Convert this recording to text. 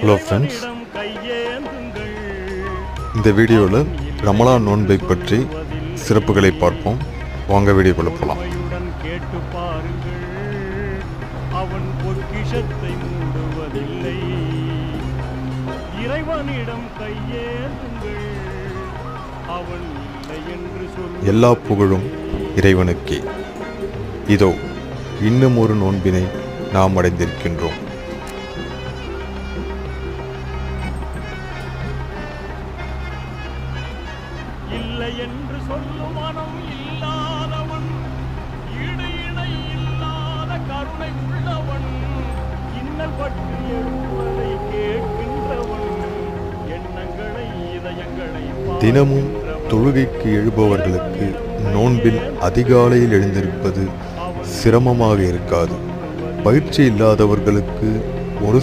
Hello friends, இந்த வீடியோவில் ரமலான் நோன்பை பற்றி சிறப்புகளை பார்ப்போம். வாங்க வீடியோக்குள்ள போகலாம். அவன் பொக்கிஷத்தை மூடுவதில்லை. இறைவனிடம் கையேந்துங்கள், அவன் இல்லை என்று சொல்ல. எல்லா புகழும் இறைவனுக்கே. இதோ இன்னும் ஒரு நோன்பினை நாம் அடைந்திருக்கின்றோம். இல்லை என்று சொல்லும் மனம் இல்லாதவன், ஈடு இணை இல்லாத கருணை உள்ளவன், இன்னல் பற்றி எழுவதை கேட்கின்றவன், எண்ணங்களை இதயங்களை தினமும் தொழுகைக்கு எழுபவர்களுக்கு நோன்பில் அதிகாலையில் எழுந்திருப்பது சிரமமாக இருக்காது. பயிற்சி இல்லாதவர்களுக்கு ஒரு